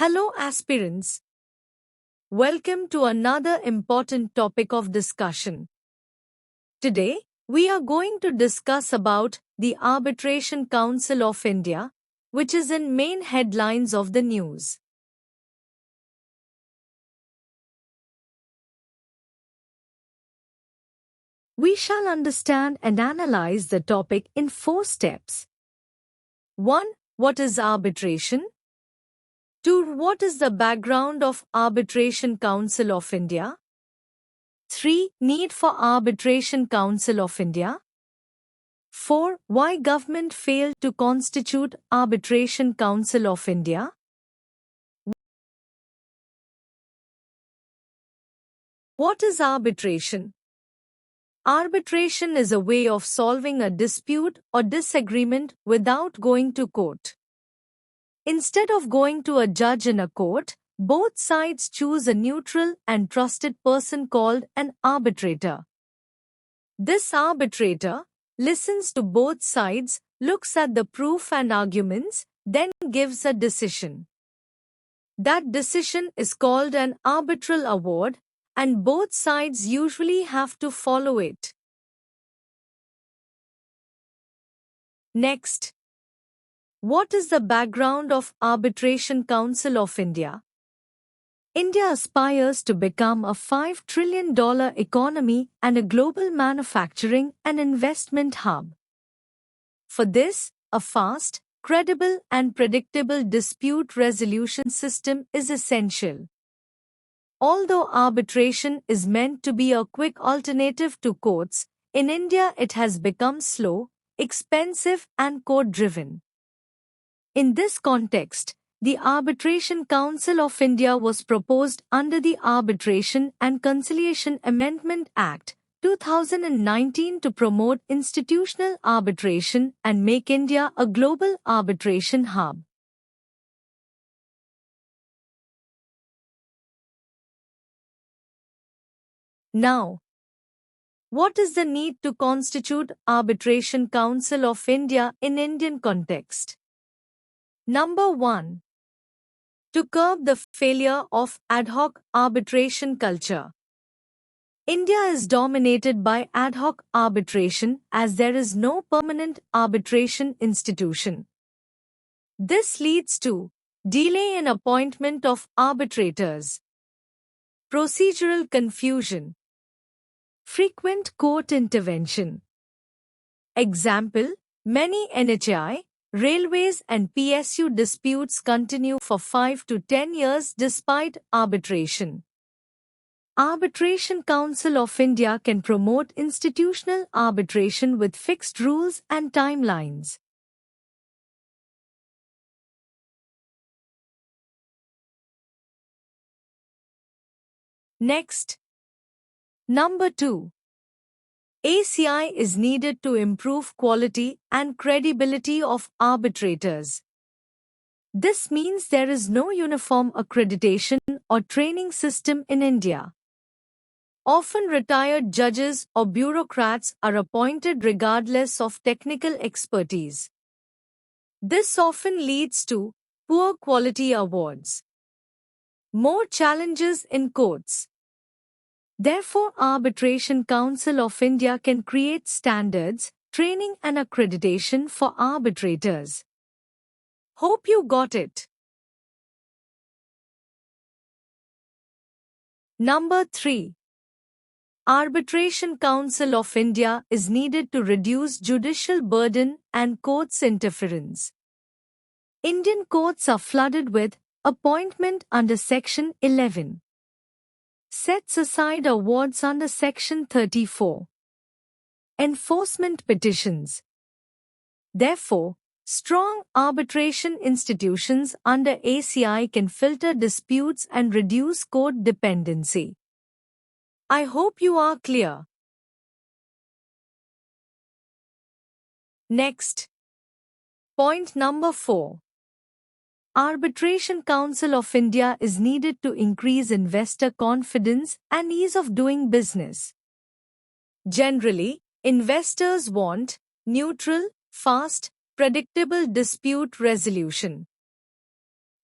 Hello aspirants. Welcome to another important topic of discussion. Today, we are going to discuss about the Arbitration Council of India, which is in main headlines of the news. We shall understand and analyze the topic in 4 steps. 1. What is arbitration? 2. What is the background of Arbitration Council of India? 3. Need for Arbitration Council of India. 4. Why government failed to constitute Arbitration Council of India? What is arbitration? Arbitration is a way of solving a dispute or disagreement without going to court. Instead of going to a judge in a court, both sides choose a neutral and trusted person called an arbitrator. This arbitrator listens to both sides, looks at the proof and arguments, then gives a decision. That decision is called an arbitral award, and both sides usually have to follow it. Next, what is the background of Arbitration Council of India? India aspires to become a $5 trillion economy and a global manufacturing and investment hub. For this, a fast, credible and predictable dispute resolution system is essential. Although arbitration is meant to be a quick alternative to courts, in India it has become slow, expensive and court-driven. In this context, the Arbitration Council of India was proposed under the Arbitration and Conciliation Amendment Act, 2019 to promote institutional arbitration and make India a global arbitration hub. Now, what is the need to constitute Arbitration Council of India in Indian context? Number 1. To curb the failure of ad hoc arbitration culture. India is dominated by ad hoc arbitration as there is no permanent arbitration institution. This leads to delay in appointment of arbitrators, procedural confusion, frequent court intervention. Example, many NHAI, railways and PSU disputes continue for 5 to 10 years despite arbitration. Arbitration Council of India can promote institutional arbitration with fixed rules and timelines. Next, number 2. ACI is needed to improve quality and credibility of arbitrators. This means there is no uniform accreditation or training system in India. Often retired judges or bureaucrats are appointed regardless of technical expertise. This often leads to poor quality awards. More challenges in courts. Therefore, Arbitration Council of India can create standards, training and accreditation for arbitrators. Hope you got it. Number 3. Arbitration Council of India is needed to reduce judicial burden and courts' interference. Indian courts are flooded with appointment under Section 11. Sets aside awards under Section 34. Enforcement petitions. Therefore, strong arbitration institutions under ACI can filter disputes and reduce court dependency. I hope you are clear. Next, point number 4. Arbitration Council of India is needed to increase investor confidence and ease of doing business. Generally, investors want neutral, fast, predictable dispute resolution.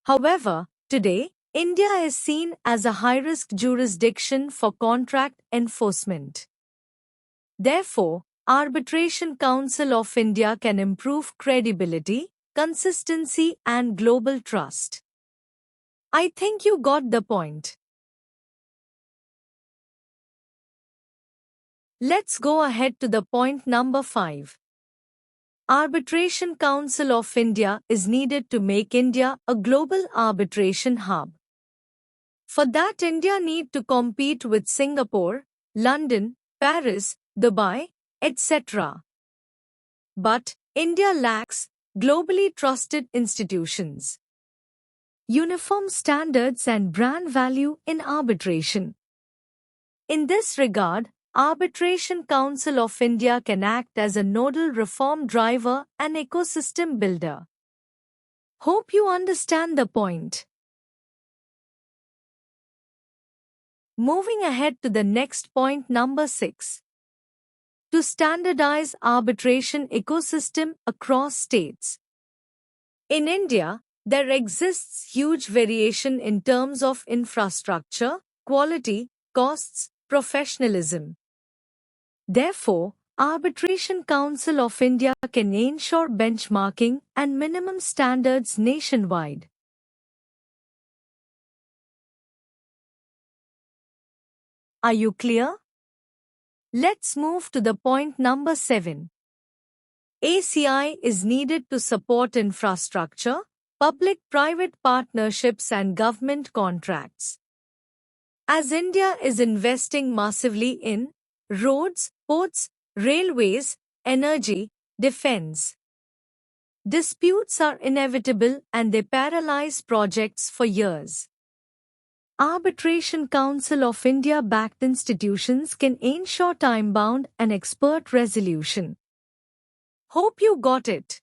However, Today, India is seen as a high-risk jurisdiction for contract enforcement. Therefore, Arbitration Council of India can improve credibility, consistency and global trust. I think you got the point. Let's go ahead to the point number 5. Arbitration Council of India is needed to make India a global arbitration hub. For that, India need to compete with Singapore, London, Paris, Dubai, etc. But India lacks globally trusted institutions, uniform standards and brand value in arbitration. In this regard, Arbitration Council of India can act as a nodal reform driver and ecosystem builder. Hope you understand the point. Moving ahead to the next point number 6. To standardize arbitration ecosystem across states. In India, there exists huge variation in terms of infrastructure, quality, costs, professionalism. Therefore, Arbitration Council of India can ensure benchmarking and minimum standards nationwide. Are you clear? Let's move to the point number 7. ACI is needed to support infrastructure, public-private partnerships and government contracts. As India is investing massively in roads, ports, railways, energy, defense, disputes are inevitable and they paralyze projects for years. Arbitration Council of India-backed institutions can ensure time-bound and expert resolution. Hope you got it.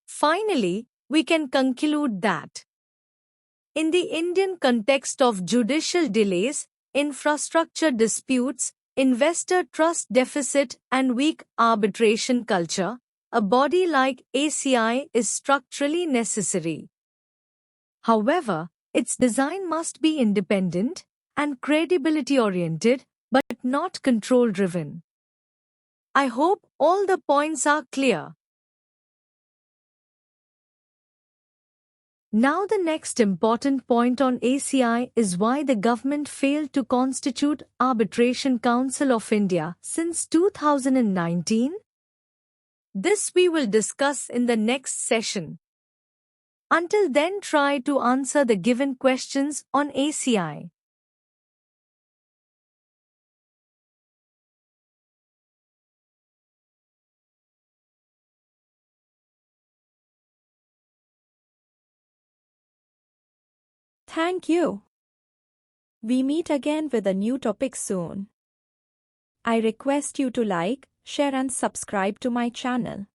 Finally, we can conclude that in the Indian context of judicial delays, infrastructure disputes, investor trust deficit and weak arbitration culture, a body like ACI is structurally necessary. However, its design must be independent and credibility-oriented, but not control-driven. I hope all the points are clear. Now the next important point on ACI is why the government failed to constitute Arbitration Council of India since 2019. This we will discuss in the next session. Until then, try to answer the given questions on ACI. Thank you. We meet again with a new topic soon. I request you to like, share and subscribe to my channel.